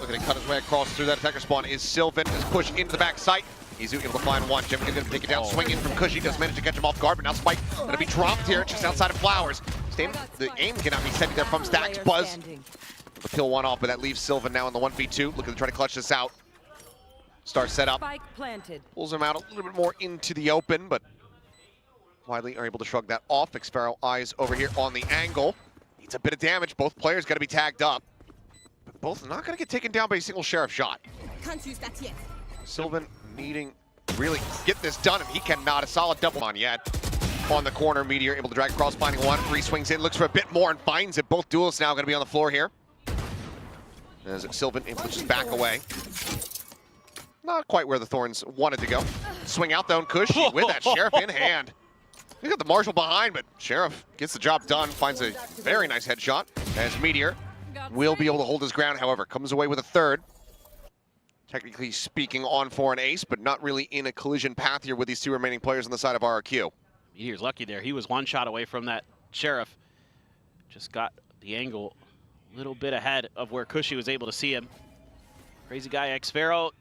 Looking to cut his way across through that attacker spawn is Sylvan. Is pushed into the back site. Izu able to find one. Jim gonna take it down, swing in from Cushy. Does manage to catch him off guard, but now Spike gonna be dropped here just outside of Flowers. The aim cannot be sent there from Stacks. Buzz will kill one off, but that leaves Sylvan now in the 1v2. Looking to try to clutch this out. Start set up. Pulls him out a little bit more into the open, but Wiley are able to shrug that off. Xpharaoh eyes over here on the angle. Needs a bit of damage. Both players got to be tagged up. But both not going to get taken down by a single Sheriff shot. Can't use that yet. Sylvan needing to really get this done, and he cannot. A solid double on yet. On the corner, Meteor able to drag across, finding one. Free swings in, looks for a bit more and finds it. Both duels now going to be on the floor here. As Sylvan able to just back away. Not quite where the Thorns wanted to go. Swing out though, and Cushy with that Sheriff in hand. He got the Marshal behind, but Sheriff gets the job done, finds a very nice headshot, as Meteor will be able to hold his ground, however, comes away with a third. Technically speaking, on for an ace, but not really in a collision path here with these two remaining players on the side of RRQ. Meteor's lucky there. He was one shot away from that Sheriff. Just got the angle a little bit ahead of where Cushy was able to see him. Crazy guy, Xpharaoh.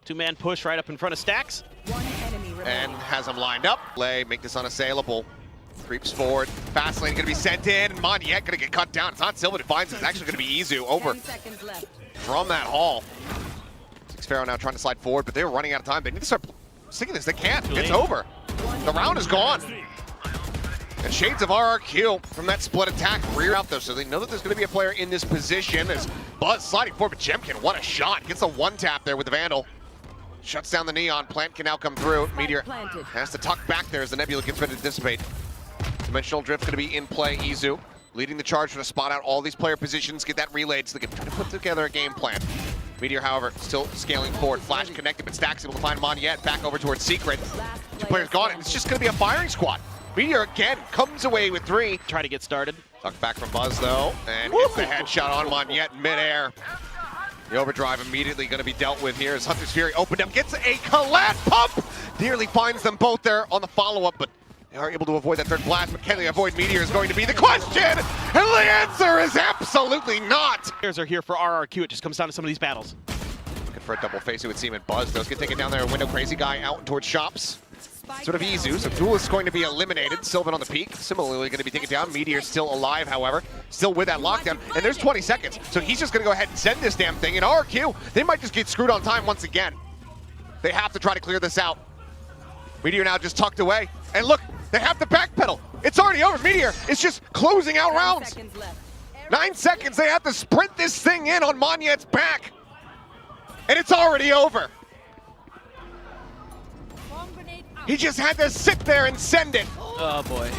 Two-man push right up in front of Stacks. And has him lined up. Lay, make this unassailable. Creeps forward. Fast lane gonna be sent in, and Moniette gonna get cut down. It's not Sylvan who finds it. It's actually gonna be Izu over from that hall. Xpharaoh now trying to slide forward, but they're running out of time. They need to start sticking this. They can't. It's over. The round is gone. And shades of RRQ from that split attack. Rear out though, so they know that there's gonna be a player in this position. As Buzz sliding forward, but Jemkin, what a shot. Gets a one tap there with the Vandal. Shuts down the Neon. Plant can now come through. Meteor has to tuck back there as the Nebula gets ready to dissipate. Dimensional Drift going to be in play. Izu leading the charge for to spot out all these player positions, get that relayed so they can try to put together a game plan. Meteor, however, still scaling forward. Flash connected, but Stacks able to find Moniette back over towards Secret. Two players gone, and it's just going to be a firing squad. Meteor again comes away with three. Try to get started. Tucked back from Buzz though, and gets the headshot on Moniette in midair. The overdrive immediately going to be dealt with here as Hunter's Fury opened up, gets a collat pump! Nearly finds them both there on the follow-up, but they are able to avoid that third blast. But can they avoid Meteor is going to be the question! And the answer is absolutely not! Players are here for RRQ. It just comes down to some of these battles. Looking for a double face, it would seem, and Buzz does get taken down there. A window crazy guy out towards Shops. Sort of Izu, so Duel is going to be eliminated. Sylvan on the peak, similarly going to be taken down. Meteor still alive, however, still with that lockdown, and there's 20 seconds, so he's just going to go ahead and send this damn thing. In RQ, they might just get screwed on time once again. They have to try to clear this out. Meteor now just tucked away, and look, they have to backpedal. It's already over. Meteor is just closing out rounds. 9 seconds, they have to sprint this thing in on Moniette's back, and it's already over. He just had to sit there and send it. Oh boy.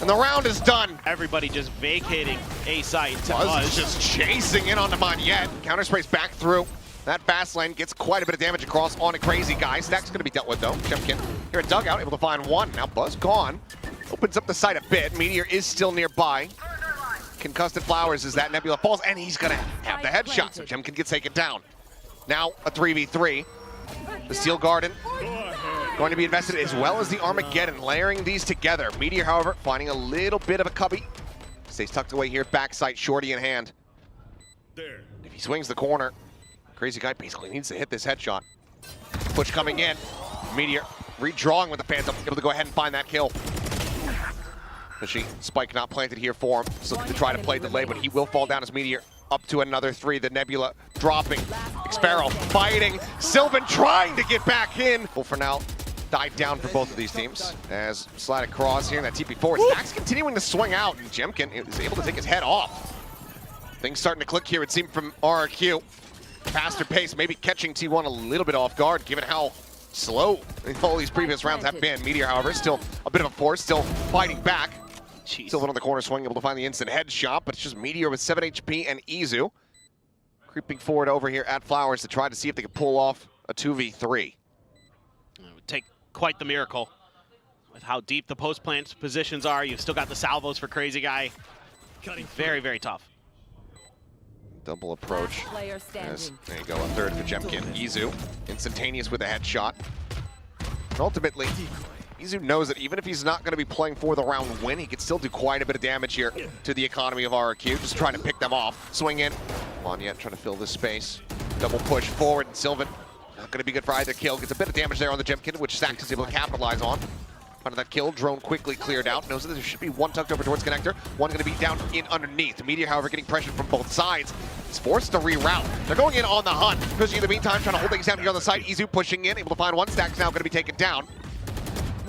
And the round is done. Everybody just vacating A site. Buzz is just chasing in onto Moniette. Counter sprays back through. That fast lane gets quite a bit of damage across on a crazy guy. Stack's gonna be dealt with though. Jemkin here at Dugout, able to find one. Now Buzz gone. Opens up the site a bit. Meteor is still nearby. Concussed Flowers as that Nebula falls, and he's gonna have the headshot, so Jemkin gets taken down. Now a 3v3. The Steel Garden going to be invested, as well as the Armageddon, layering these together. Meteor, however, finding a little bit of a cubby. Stays tucked away here, backside, shorty in hand. If he swings the corner, crazy guy basically needs to hit this headshot. Push coming in. Meteor redrawing with the Phantom, able to go ahead and find that kill. Spike not planted here for him, so to try to play delay, but he will fall down as Meteor up to another three. The Nebula dropping. Xpharaoh fighting. Sylvan trying to get back in. Well, for now, died down for both of these teams. As slide across here in that TP forward. Stacks continuing to swing out, and Jemkin is able to take his head off. Things starting to click here, it seemed, from RRQ. Faster pace, maybe catching T1 a little bit off guard, given how slow all these previous rounds have been. Meteor, however, still a bit of a force, still fighting back. Sylvan on the corner swing, able to find the instant headshot, but it's just Meteor with 7 HP and Izu creeping forward over here at Flowers to try to see if they can pull off a 2v3. It would take quite the miracle with how deep the post plant positions are. You've still got the salvos for Crazy Guy. Very, very tough. Double approach. As, there you go, a third for Jemkin. Izu, instantaneous with a headshot. And ultimately, Izu knows that even if he's not going to be playing for the round win, he can still do quite a bit of damage here to the economy of RRQ. Just trying to pick them off. Swing in. Moniette trying to fill this space. Double push forward, and Sylvan not going to be good for either kill. Gets a bit of damage there on the Gemkin, which Stax is able to capitalize on. Under that kill, drone quickly cleared out. Knows that there should be one tucked over towards connector, one going to be down in underneath. Meteor, however, getting pressured from both sides. He's forced to reroute. They're going in on the hunt. Cushy in the meantime trying to hold things down here on the side. Izu pushing in, able to find one. Stax now going to be taken down.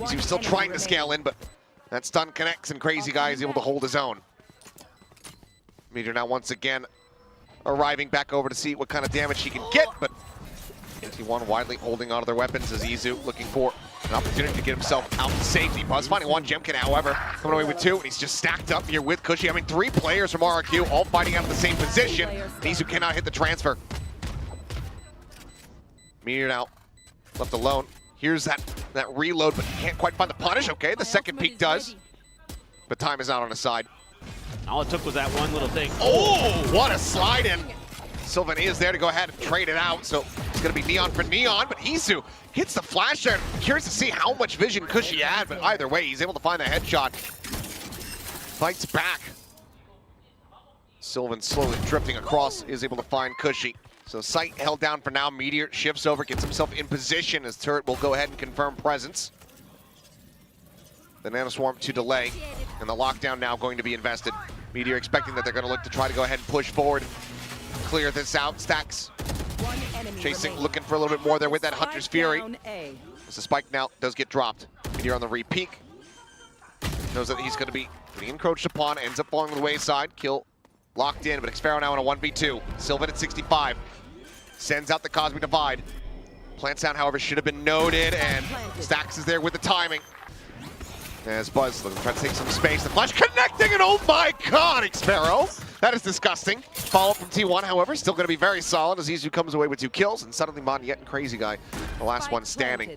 Izu still trying to scale in, but that stun connects, and Crazy Guy is able to hold his own. Meteor now once again arriving back over to see what kind of damage he can get, but T1 widely holding onto their weapons as Izu looking for an opportunity to get himself out in safety. Buzz finding one Gemkin, however, coming away with two, and he's just stacked up here with Cushy. I mean, 3 players from RRQ all fighting out of the same position. Izu cannot hit the transfer. Meteor now left alone. Here's that reload, but can't quite find the punish. Okay, the second peek does, but time is not on his side. All it took was that one little thing. Oh, what a slide in. Sylvan is there to go ahead and trade it out, so it's going to be Neon for Neon, but Izu hits the flash there. Curious to see how much vision Cushy had, but either way, he's able to find the headshot. Fights back. Sylvan slowly drifting across, is able to find Cushy. So sight held down for now. Meteor shifts over, gets himself in position as Turret will go ahead and confirm presence. The Nanoswarm to delay, and the lockdown now going to be invested. Meteor expecting that they're going to look to try to go ahead and push forward. Clear this out. Stax chasing, looking for a little bit more there with that Hunter's Fury. As the spike now does get dropped. Meteor on the re-peek. Knows that he's going to be getting encroached upon, ends up falling to the wayside. Kill locked in, but Xfero now in a 1v2. Sylvan at 65. Sends out the Cosmic Divide. Plant sound, however, should have been noted, and Stax is there with the timing. As Buzz looking to try to take some space. The flash connecting, and oh my god, Xfero! That is disgusting. Follow-up from T1, however, still going to be very solid as Izu comes away with 2 kills, and suddenly Monyet and Crazy Guy, the last one standing.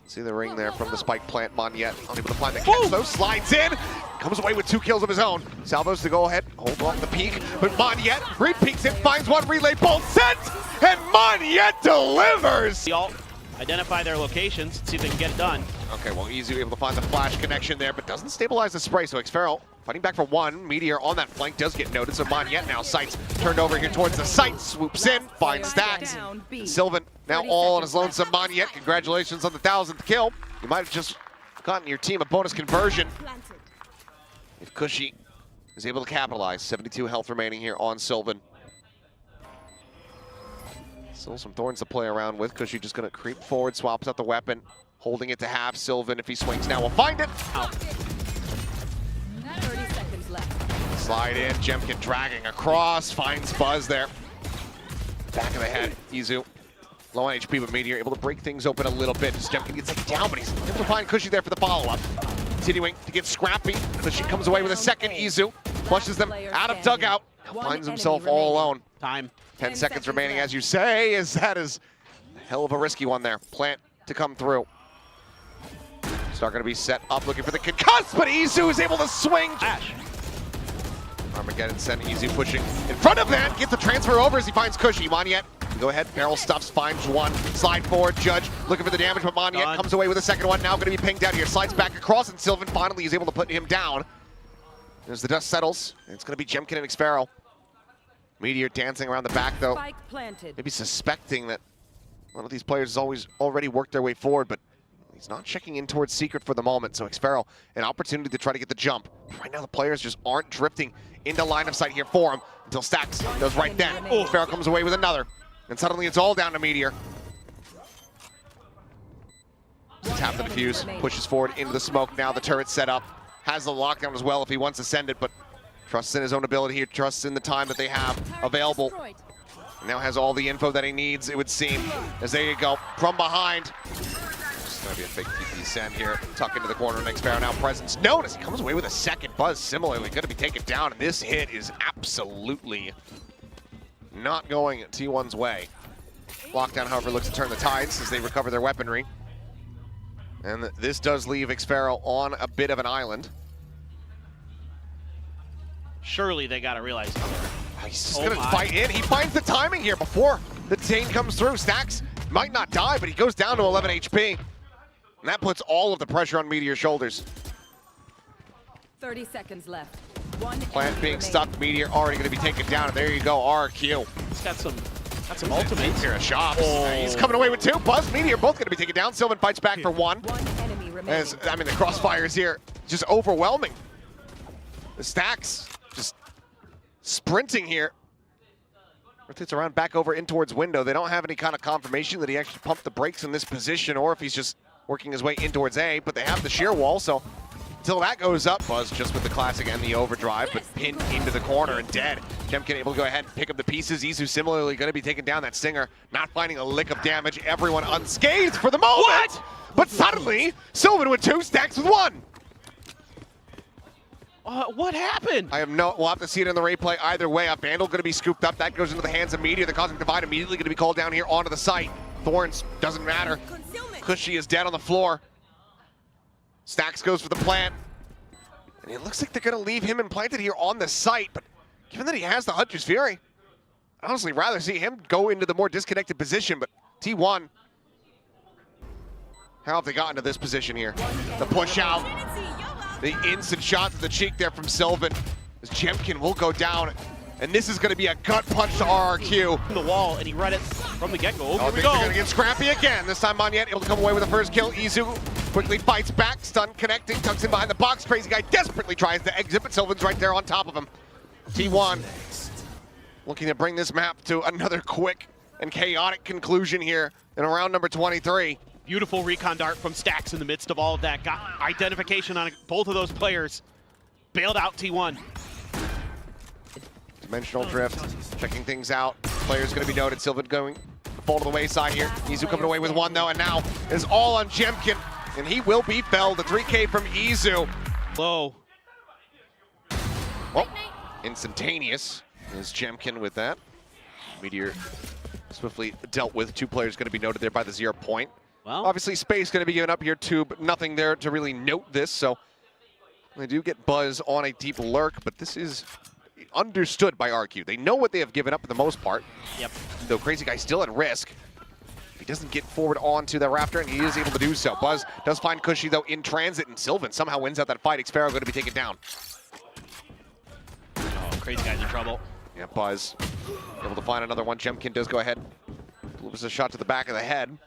See the ring there from the spike plant. Monyet unable to find the catch, though. Slides in, comes away with 2 kills of his own. Salvos to go ahead, hold on the peak, but Monyet re-peeks it, finds one relay, bolt sent, and Monyet delivers! Y'all identify their locations, see if they can get it done. Okay, well, Izu able to find the flash connection there, but doesn't stabilize the spray, so Xfero fighting back for 1. Meteor on that flank does get noted, so Monyet now sights turned over here towards the site, swoops in, finds Stax. Sylvan now all on his lonesome. Monyet, congratulations on the 1,000th kill. You might have just gotten your team a bonus conversion if Cushy is able to capitalize. 72 health remaining here on Sylvan. Still some thorns to play around with. Cushy just going to creep forward, swaps out the weapon, holding it to half. Sylvan, if he swings now, will find it. Ow. 30 seconds left. Slide in, Gemkin dragging across, finds Buzz there. Back of the head, Izu. Low on HP, but Meteor able to break things open a little bit. As Gemkin gets taken down, but he's able to find Cushy there for the follow-up. Continuing to get Scrappy. Cushy comes away with a second. Izu flushes them out of dugout. Now finds himself all alone. Time. 10 seconds remaining, as you say, as that is a hell of a risky one there. Plant to come through. Start going to be set up, looking for the concuss, but Izu is able to swing. Ash. Armageddon sent Izu pushing in front of that. Gets the transfer over as he finds Cushy. Monyet, go ahead, barrel stuffs, finds one. Slide forward, Judge looking for the damage, but Monyet comes away with a second one. Now going to be pinged out here. Slides back across, and Sylvan finally is able to put him down. As the dust settles, it's going to be Gemkin and Xfero. Meteor dancing around the back, though. Maybe suspecting that one of these players has already worked their way forward, but he's not checking in towards Secret for the moment. So Xfero, an opportunity to try to get the jump. Right now, the players just aren't drifting into line of sight here for him until Stax goes right then. Xfero comes away with another, and suddenly it's all down to Meteor. Tap the defuse, pushes forward into the smoke. Now the turret's set up. Has the lockdown as well if he wants to send it, but trusts in his own ability here, trusts in the time that they have available. Now has all the info that he needs, it would seem. As there you go, from behind. It's going to be a fake TP send here. Tuck into the corner, Xfero now presence known as he comes away with a second. Buzz similarly going to be taken down, and this hit is absolutely not going T1's way. Lockdown, however, looks to turn the tides as they recover their weaponry. And this does leave Xfero on a bit of an island. Surely they got to realize he's just going to fight in. He finds the timing here before the Dane comes through. Stax might not die, but he goes down to 11 HP. And that puts all of the pressure on Meteor's shoulders. 30 seconds left. Plant being stuck, Meteor already going to be taken down, and there you go, RQ. He's got some ultimates. Here, Shops. He's coming away with 2. Buzz, Meteor, both going to be taken down. Sylvan fights back for 1. As, I mean, the crossfires here, just overwhelming. The Stacks just sprinting here. Rotates around back over in towards window. They don't have any kind of confirmation that he actually pumped the brakes in this position or if he's just working his way in towards A, but they have the shear wall, so until that goes up, Buzz just with the classic and the overdrive, but pinned into the corner and dead. Jemkin able to go ahead and pick up the pieces. Izu similarly going to be taking down that Stinger, not finding a lick of damage. Everyone unscathed for the moment. What? But suddenly, Sylvan with 2, Stacks with 1. What happened? We'll have to see it in the replay. Either way, a Vandal going to be scooped up. That goes into the hands of Meteor. The Cosmic Divide immediately going to be called down here onto the site. Thorns, doesn't matter. Cushy is dead on the floor. Stacks goes for the plant. And it looks like they're going to leave him implanted here on the site. But given that he has the Hunter's Fury, I'd honestly rather see him go into the more disconnected position. But T1, how have they gotten to this position here? The push out. The instant shot to the cheek there from Sylvan. As Jemkin will go down. And this is going to be a gut punch to RRQ. The wall, and he read it from the get-go. Here we go. They're going to get Scrappy again. This time Monyet able to come away with the first kill. Izu quickly fights back, stun connecting, tucks in behind the box. Crazy guy desperately tries to exit, but Sylvan's right there on top of him. T1 looking to bring this map to another quick and chaotic conclusion here in round number 23. Beautiful recon dart from Stacks in the midst of all of that. Got identification on both of those players. Bailed out T1. Dimensional drift, checking things out. Players going to be noted. Sylvan going to fall to the wayside here. Izu coming away with 1 though, and now is all on Jemkin, and he will be felled. The 3K from Izu. Low. Well, instantaneous is Jemkin with that. Meteor swiftly dealt with. 2 players going to be noted there by the 0 point. Well, obviously space going to be given up here too, but nothing there to really note this. So they do get Buzz on a deep lurk, but this is understood by RQ. They know what they have given up for the most part. Yep. Though Crazy Guy's still at risk. He doesn't get forward onto the Raptor, and he is able to do so. Buzz does find Cushy, though, in transit, and Sylvan somehow wins out that fight. Xpharaoh going to be taken down. Oh, Crazy Guy's in trouble. Yeah, Buzz able to find another one. Jemkin does go ahead. Delivers a shot to the back of the head.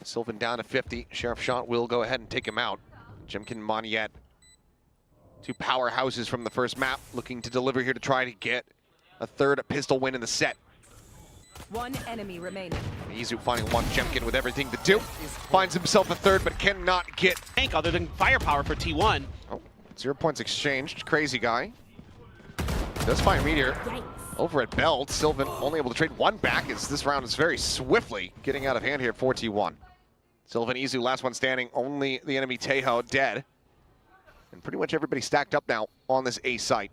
Sylvan down to 50. Sheriff Shot will go ahead and take him out. Jemkin and Monyet, 2 powerhouses from the first map, looking to deliver here to try to get a 3rd pistol win in the set. 1 enemy remaining. Izu finding 1. Jemkin with everything to do. Finds himself a 3rd, but cannot get Tank other than firepower for T1. Oh, 0 points exchanged. Crazy Guy does find Meteor over at Belt. Sylvan only able to trade 1 back as this round is very swiftly getting out of hand here for T1. Sylvan, Izu, last one standing. Only the enemy Tejo dead. And pretty much everybody stacked up now on this A site.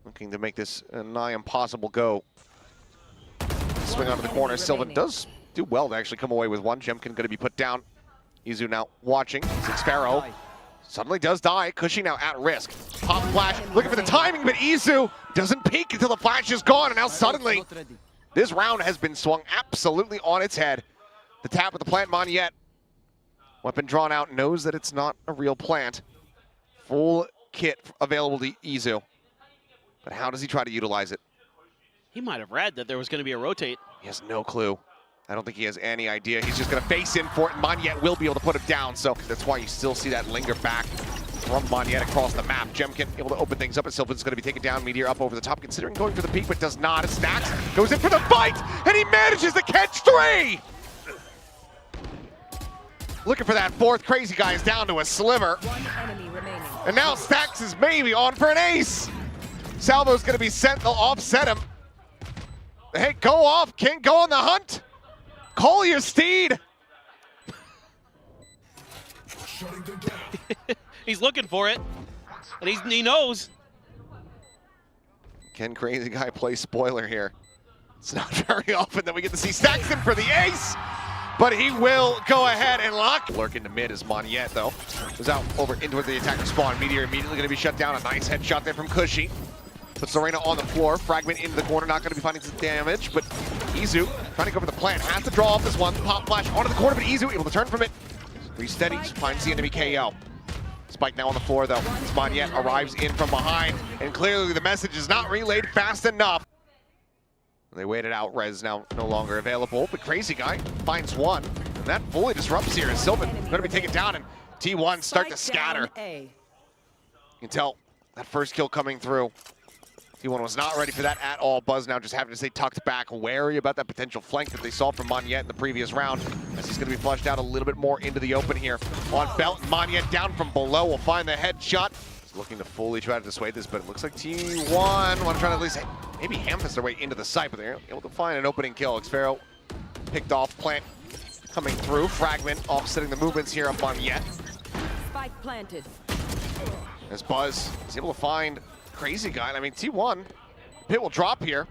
Looking to make this a nigh impossible go. Swing onto the corner. Sylvan does do well to actually come away with 1. Jemkin going to be put down. Izu now watching. Xpharaoh suddenly does die. Cushy now at risk. Pop flash, looking for the timing, but Izu doesn't peek until the flash is gone, and now suddenly this round has been swung absolutely on its head. The tap with the plant, Monyet. Weapon drawn out, knows that it's not a real plant. Full kit available to Izu. But how does he try to utilize it? He might have read that there was going to be a rotate. He has no clue. I don't think he has any idea. He's just going to face in for it, and Monyet will be able to put him down. So that's why you still see that linger back from Monyet across the map. Jemkin able to open things up, and Sylvan's going to be taken down. Meteor up over the top, considering going for the peek, but does not. As Stacks goes in for the fight, and he manages to catch 3! Looking for that 4th. Crazy Guy is down to a sliver. 1 enemy remaining. And now Stacks is maybe on for an ace. Salvo's going to be sent. They'll offset him. Hey, go off, King. Go on the hunt. Call your steed. He's looking for it, and he knows. Can Crazy Guy play spoiler here? It's not very often that we get to see Stacks in for the ace, but he will go ahead and lock. Lurk into mid is Monyet, though. Was out over into the attacker spawn. Meteor immediately going to be shut down. A nice headshot there from Cushy. Puts Serena on the floor. Fragment into the corner. Not going to be finding some damage, but Izu trying to go for the plant. Has to draw off this one. Pop flash onto the corner, but Izu able to turn from it. Resteadies, finds the enemy KO. Spike now on the floor though. Monyet arrives in from behind, and clearly the message is not relayed fast enough. They waited out. Rez now no longer available, but Crazy Guy finds one. And that fully disrupts here as Sylvan going to be taken down, and T1 start to scatter. You can tell that first kill coming through. T1 was not ready for that at all. Buzz now just having to stay tucked back, wary about that potential flank that they saw from Monyet in the previous round, as he's going to be flushed out a little bit more into the open here. On Belt, Monyet down from below will find the headshot. He's looking to fully try to dissuade this, but it looks like T1 want to try to at least maybe ham-fist their way into the site, but they're able to find an opening kill. Xfero picked off, plant coming through, fragment offsetting the movements here on Monyet. Spike planted. As Buzz is able to find Crazy Guy. I mean, T1, pit will drop here.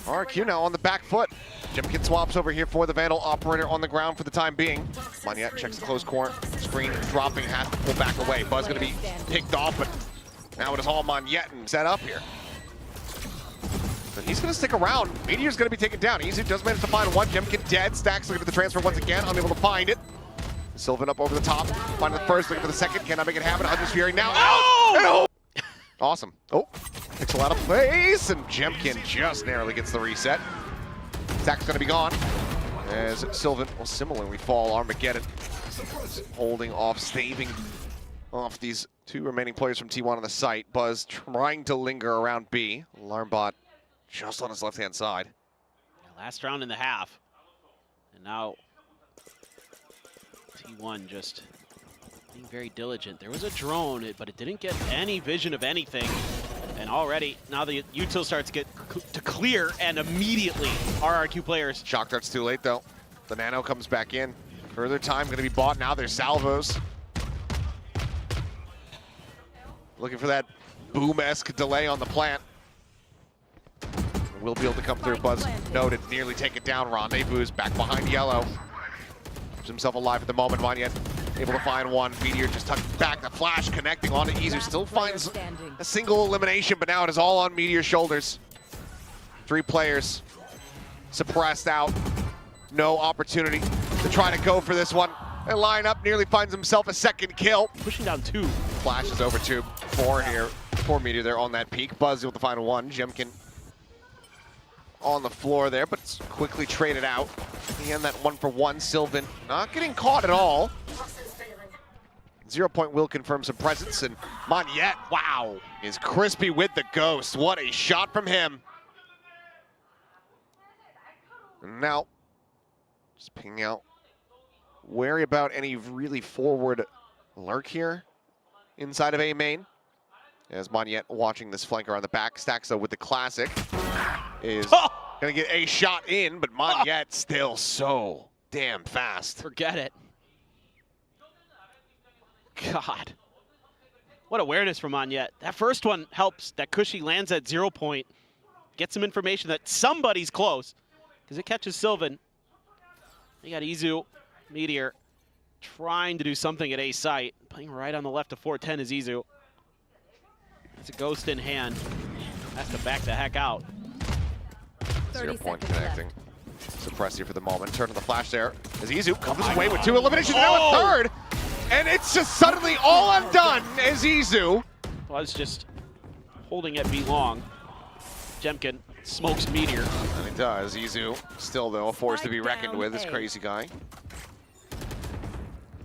RQ now on the back foot. Jimkin swaps over here for the Vandal operator on the ground for the time being. Monyet checks the close corner. Screen dropping, has to pull back away. Buzz going to be picked off, but now it is all Monyet and set up here. But he's going to stick around. Meteor's going to be taken down. Easy does manage to find one. Jimkin dead. Stacks looking for the transfer once again, unable to find it. Sylvan up over the top, finding the first, looking for the second. Cannot make it happen. Hunter's Fury now. Oh! Awesome. Oh, pixel out of place, and Jemkin just narrowly gets the reset. Stack's going to be gone, as Sylvan will similarly fall. Armageddon holding off, staving off these two remaining players from T1 on the site. Buzz trying to linger around B. Alarmbot just on his left-hand side. Yeah, last round in the half, and now T1 just being very diligent. There was a drone, but it didn't get any vision of anything. And already, now the util starts to get to clear, and immediately RRQ players. Shock dart's too late though. The nano comes back in. Further time gonna be bought now. There's salvos. Looking for that boom-esque delay on the plant. Will be able to come through. Buzz noted, nearly take it down. Rendezvous back behind yellow. Keeps himself alive at the moment. Monyet able to find one. Meteor just tucked back. The flash connecting onto Izu. Still finds a single elimination, but now it is all on Meteor's shoulders. 3 players suppressed out. No opportunity to try to go for this one. And line up, nearly finds himself a second kill. Pushing down 2. Flashes over to 4 here. 4 Meteor there on that peak. Buzz able to find one. Jemkin on the floor there, but it's quickly traded out. Again, that 1-for-1. Sylvan not getting caught at all. 0 Point will confirm some presence, and Monyet, wow, is crispy with the ghost. What a shot from him. And now, just pinging out. Wary about any really forward lurk here inside of A main. As Monyet watching this flanker on the back. Stacks though with the classic. Is gonna get a shot in, but Monyet still so damn fast. Forget it. God. What awareness from Monyet. That first one helps. That Cushy lands at 0 Point. Get some information that somebody's close. Because it catches Sylvan. You got Izu, Meteor, trying to do something at A site. Playing right on the left of 410 is Izu. That's a ghost in hand. Has to back the heck out. 0 Point connecting. Suppress here for the moment. Turn on the flash there. As Izu comes away with 2 eliminations, now a third. And it's just suddenly all undone as Izu was just holding it B long. Jemkin smokes Meteor. And he does. Izu still though a force to be reckoned with. This Crazy Guy.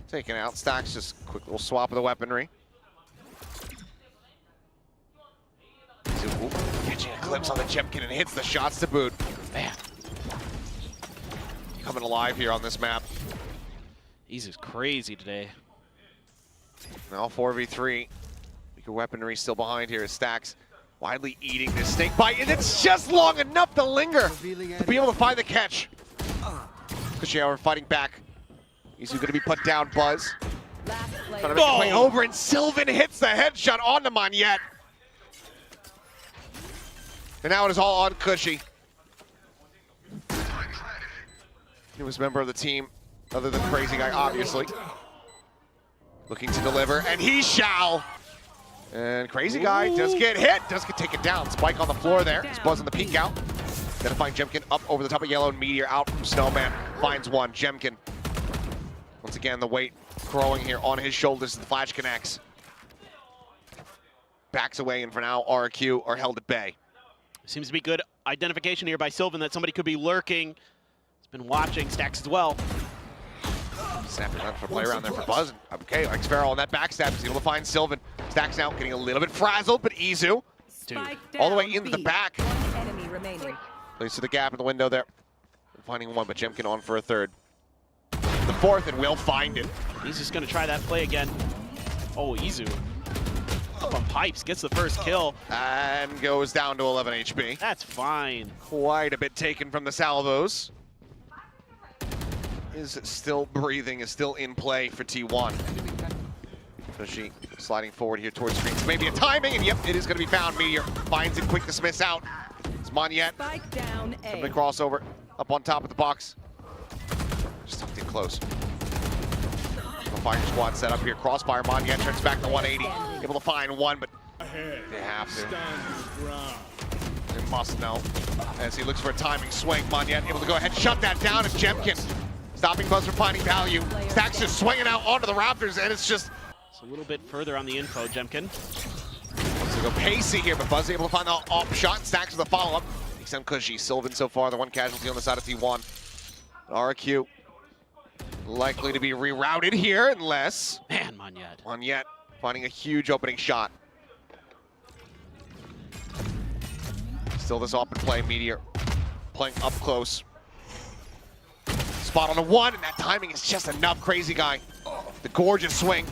Taken out. Stacks just quick little swap of the weaponry. Izu catching a glimpse on the Jemkin and hits the shots to boot. Man. Coming alive here on this map. Izu's crazy today. Now 4v3. Weaker weaponry still behind here as Stacks widely eating this snake bite, and it's just long enough to linger to be able to find the catch. Kushiawa fighting back. Izu going to be put down. Buzz trying to make his way over, and Sylvan hits the headshot onto Monyet. And now it is all on Cushy. He was a member of the team, other than Crazy Guy, obviously. Looking to deliver, and he shall. And Crazy Guy does get hit, does get taken down. Spike on the floor there. He's buzzing the peek out. Gonna find Jemkin up over the top of yellow, and Meteor out from Snowman. Finds one. Jemkin, once again, the weight growing here on his shoulders as the flash connects. Backs away, and for now, RQ are held at bay. Seems to be good identification here by Sylvan that somebody could be lurking. He's been watching Stacks as well. Snapping around for play around there for Buzz. Okay, Xfero on that backstab is able to find Sylvan. Stacks now getting a little bit frazzled, but Izu, all the way into the back. One enemy remaining. Plays to the gap in the window there. Finding one, but Jemkin on for a third. The fourth, and will find it. He's just going to try that play again. Oh, Izu. Up on pipes, gets the first kill. And goes down to 11 HP. That's fine. Quite a bit taken from the salvos. Is still breathing, is still in play for T1. Kushi sliding forward here towards screens. Maybe a timing, and yep, it is going to be found. Meteor finds it, quick dismiss out. It's Monyet. Spike down A. Somebody crossover up on top of the box. Just tucked in close. The fire squad set up here. Crossfire, Monyet turns back to 180. Able to find one, but they have to. They must know. As he looks for a timing swing, Monyet able to go ahead and shut that down as Jemkin. Stopping Buzz from finding value. Stacks just swinging out onto the Raptors, and it's just... It's a little bit further on the info, Jemkin. Wants to go pacey here, but Buzz able to find the off shot. Stacks with a follow-up. Takes down Kushi. Sylvan so far, the one casualty on the side of T1. RQ likely to be rerouted here unless... Man, Monyet. Monyet finding a huge opening shot. Still this open play, Meteor playing up close. Spot on the one, and that timing is just enough. Crazy guy. The gorgeous swing.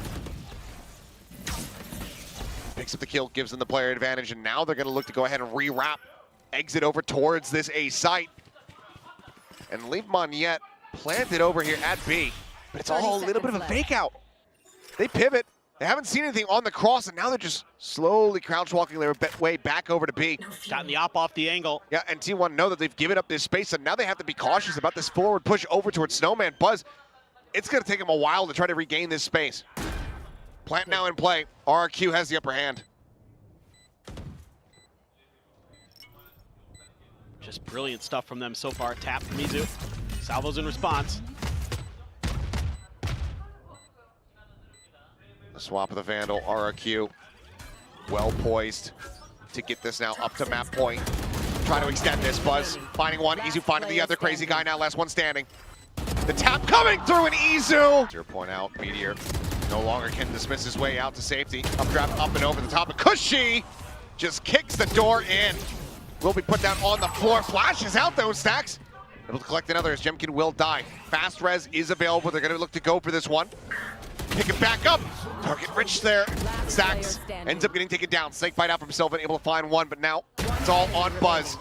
Picks up the kill, gives them the player advantage, and now they're going to look to go ahead and rewrap, exit over towards this A site, and leave Monyet planted over here at B. But it's all a little bit of a fake out. They pivot. They haven't seen anything on the cross, and now they're just slowly crouch walking their way back over to B. Gotten the op off the angle. Yeah, and T1 know that they've given up this space, and now they have to be cautious about this forward push over towards Snowman. Buzz, it's going to take him a while to try to regain this space. Plant now in play. RQ has the upper hand. Just brilliant stuff from them so far. Tap from Izu. Salvos in response. The swap of the Vandal, RQ, well poised to get this now up to map point. Trying to extend this, Buzz finding one, Izu finding the other. Crazy guy now, last one standing. The tap coming through, and Izu! 0 point out, Meteor no longer can dismiss his way out to safety. Updraft up and over the top, and Kushi just kicks the door in. Will be put down on the floor, flashes out those Stacks. Able to collect another as Jemkin will die. Fast res is available, they're gonna look to go for this one. Pick it back up. Target rich there. Stacks ends up getting taken down. Snake bite out from Sylvan, able to find one, but now it's all on Buzz.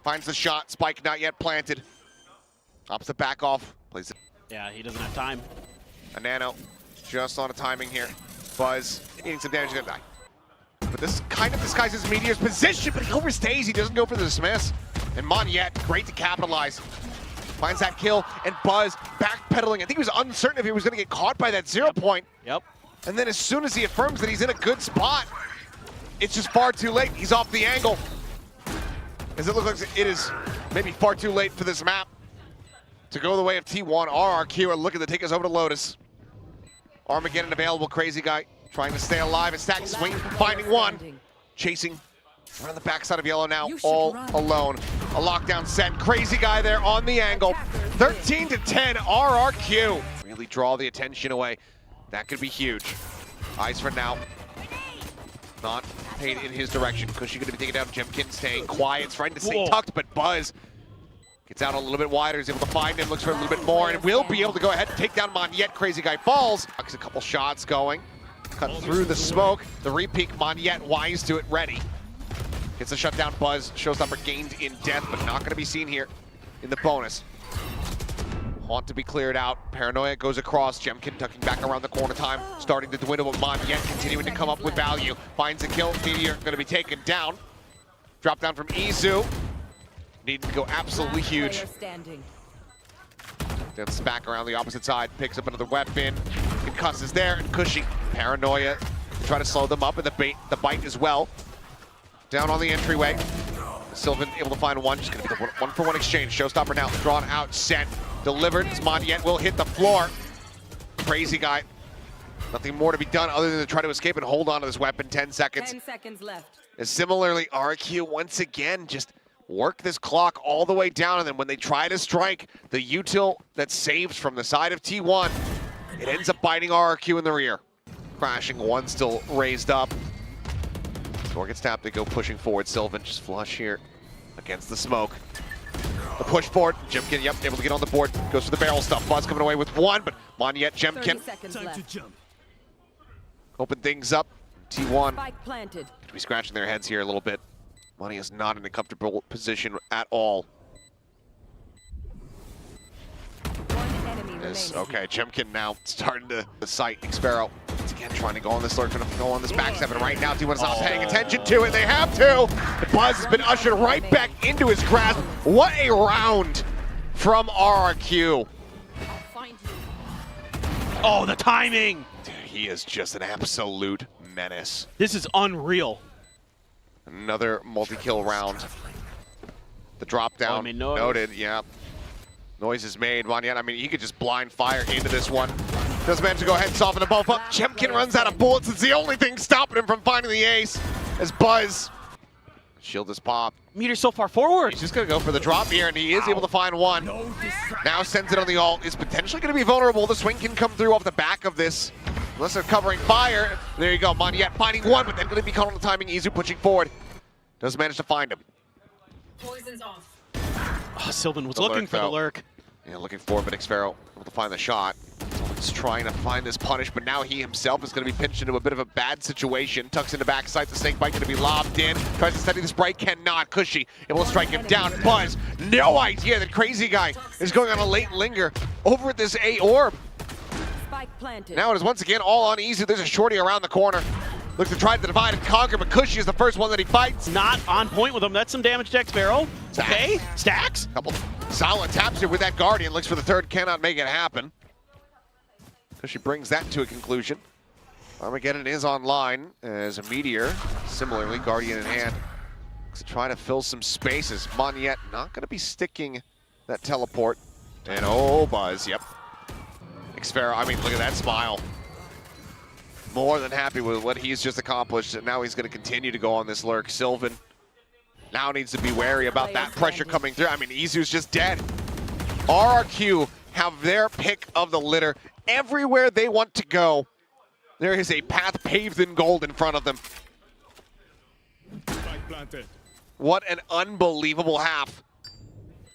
Finds the shot. Spike not yet planted. Opts the back off. Plays it. Yeah, he doesn't have time. A nano just on a timing here. Buzz eating some damage, he's gonna die. But this kind of disguises Meteor's position, but he overstays. He doesn't go for the dismiss. And Monyet, great to capitalize. Finds that kill, and Buzz backpedaling. I think he was uncertain if he was going to get caught by that 0 point. Yep. And then as soon as he affirms that he's in a good spot, it's just far too late. He's off the angle. As it looks like it is maybe far too late for this map to go the way of T1. RRQ are looking to take us over to Lotus. Armageddon available, crazy guy trying to stay alive. And Stack swing, finding one. Chasing around the backside of Yellow now, all alone. A lockdown set. Crazy guy there on the angle. 13 to 10, RRQ. Really draw the attention away. That could be huge. Eyes for now. Not paid in his direction. Kushi going to be taken down. Jemkin staying quiet, trying to stay tucked, but Buzz gets out a little bit wider. He's able to find him, looks for a little bit more, and will be able to go ahead and take down Monyet. Crazy guy falls. A couple shots going. Cut through the smoke. The repeat, Monyet wise to it, ready. Gets a shutdown. Buzz, showstopper gained in death, but not going to be seen here in the bonus. Haunt to be cleared out. Paranoia goes across. Jemkin tucking back around the corner time. Starting to dwindle, but Monyet continuing to come up with value. Finds a kill. Meteor going to be taken down. Drop down from Izu. Needing to go absolutely huge. Gets back around the opposite side. Picks up another weapon. Concuss is there. And Kushi. Paranoia. Try to slow them up, and the bite as well. Down on the entryway. Sylvan able to find one. Just going to be the one-for-one exchange. Showstopper now drawn out, sent. delivered. Mondiet will hit the floor. Crazy guy. Nothing more to be done other than to try to escape and hold on to this weapon. 10 seconds. 10 seconds left. And similarly, RQ once again just work this clock all the way down, and then when they try to strike, the util that saves from the side of T1, it ends up biting RQ in the rear. Crashing, one still raised up. Door gets tapped, they go pushing forward. Sylvan just flush here against the smoke. The push forward, Jemkin, yep, able to get on the board. Goes for the barrel stuff. Buzz coming away with one, but Mondiet, Jemkin. 30 seconds left. Open things up. T1 Spike planted. could be scratching their heads here a little bit. Money is not in a comfortable position at all. One enemy Yes, remaining. okay, Jemkin now starting to the sight. Xfero once again trying to go on this lurk, gonna go on this back seven right now. T1's not paying attention to it. They have to. The Buzz has been ushered right back into his grasp. What a round from RRQ. Oh, the timing! He is just an absolute menace. This is unreal. Another multi-kill round. The drop down noted, yeah. Noise is made. Mondiet, I mean, he could just blind fire into this one. Does manage to go ahead and soften them both up. Jemkin runs out of bullets. It's the only thing stopping him from finding the ace. As Buzz, shield is popped. Meteor so far forward. He's just gonna go for the drop here, and he is able to find one. Now sends it on the ult. Is potentially gonna be vulnerable. The swing can come through off the back of this. Unless they're covering fire. There you go, Mondiet finding one, but then gonna be caught on the timing. Izu pushing forward. Does manage to find him. Poison's off. Oh, Sylvan was The looking lurk, for the though. lurk. Yeah, looking forward, but Xfero able to find the shot. He's trying to find this punish, but now he himself is going to be pinched into a bit of a bad situation. Tucks into backside, the snake bite going to be lobbed in. Tries to steady this bright, cannot. Cushy able to strike him down. Buzz, no idea that Crazy Guy is going on a late linger over at this A orb. Spike planted. Now it is once again all on Izu. There's a shorty around the corner. Looks to try to divide and conquer, but Cushy is the first one that he fights. Not on point with him. That's some damage to Xfero. Okay, stacks. Couple solid taps here with that Guardian. Looks for the third, cannot make it happen. Cushy brings that to a conclusion. Armageddon is online as a Meteor, similarly, Guardian in hand. Looks to try to fill some spaces. Mondiet not going to be sticking that teleport. And oh, Buzz, yep. Xfero, I mean, look at that smile. More than happy with what he's just accomplished, and now he's going to continue to go on this lurk. Sylvan now needs to be wary about that pressure coming through. I mean, Izu's just dead. RRQ have their pick of the litter. Everywhere they want to go, there is a path paved in gold in front of them. What an unbelievable half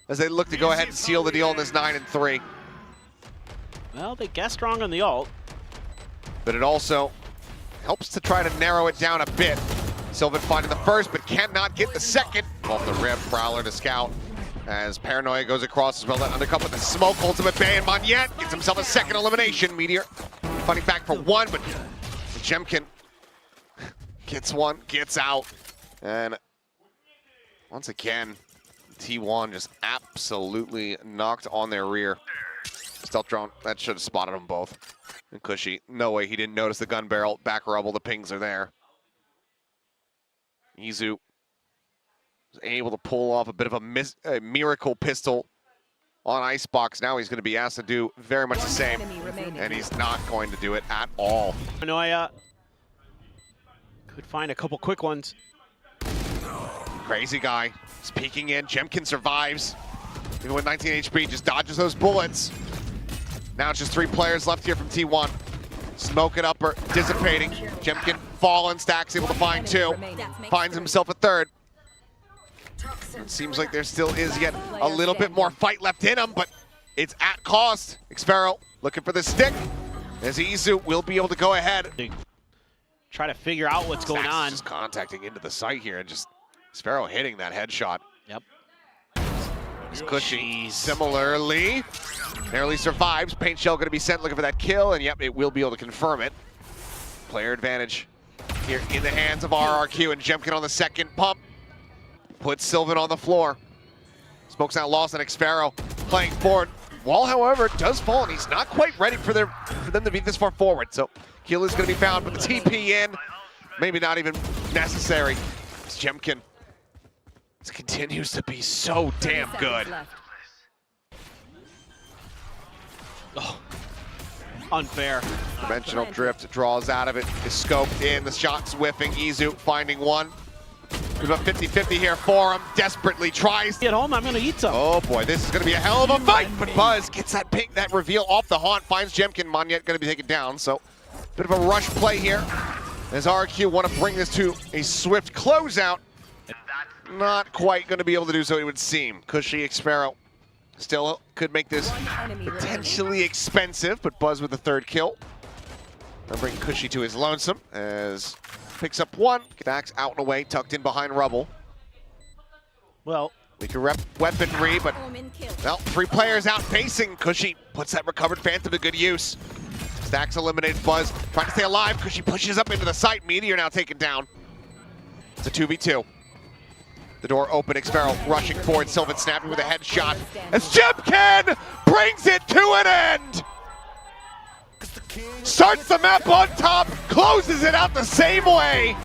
as they look to go ahead and seal the deal in this 9-3. Well, they guessed wrong on the ult. But it also helps to try to narrow it down a bit. Sylvan finding the first, but cannot get the second. Off the rip, Prowler to scout. As Paranoia goes across as well. That undercut with the smoke holds him at bay, and Mondiet gets himself a second elimination. Meteor fighting back for one, but Jemkin gets one, gets out. And once again, T1 just absolutely knocked on their rear. Stealth drone, that should have spotted them both. And Cushy, no way he didn't notice the gun barrel. Back rubble, the pings are there. Izu was able to pull off a bit of a miracle pistol on Icebox. Now he's going to be asked to do very much the same. And he's not going to do it at all. Paranoia could find a couple quick ones. Crazy Guy is peeking in. Jemkin survives. Even with 19 HP, just dodges those bullets. Now it's just 3 players left here from T1. Smoke it upper, dissipating. Jemkin fallen, Stacks able to find 2. Finds himself a third. It seems like there still is yet a little bit more fight left in him, but it's at cost. Xfero looking for the stick, as Izu will be able to go ahead. Try to figure out what's going on. Just contacting into the site here, and just Xfero hitting that headshot. Yep. Cushy similarly narrowly survives. Paint shell going to be sent looking for that kill, and yep, it will be able to confirm it. Player advantage here in the hands of RRQ, and Jemkin on the second pump puts Sylvan on the floor. Smoke's now lost on Xfero playing forward. Wall, however, does fall, and he's not quite ready for them to be this far forward. So kill is going to be found, but the TP in, maybe not even necessary. It's Jemkin. This continues to be so damn good. Oh, unfair. Dimensional drift draws out of it, is scoped in, the shot's whiffing, Izu finding one. We've got 50-50 here for him, desperately tries. At home, I'm gonna eat some. Oh boy, this is gonna be a hell of a fight, but Buzz gets that pink, that reveal off the haunt, finds Jemkin, Monyet gonna be taken down, so bit of a rush play here. As RQ want to bring this to a swift closeout. Not quite gonna be able to do so, it would seem. Cushy, Xpero still could make this potentially expensive, but Buzz with the third kill. Gonna bring Cushy to his lonesome as picks up one, backs out and away, tucked in behind rubble. Well, We can rep weaponry, but well, 3 players outpacing. Cushy puts that recovered Phantom to good use. Stacks eliminates Buzz, trying to stay alive. Cushy pushes up into the site. Meteor now taken down. It's a 2v2. The door open, Xpero rushing forward, Sylvan snapping with a headshot. As Jemkin brings it to an end! Starts the map on top, closes it out the same way!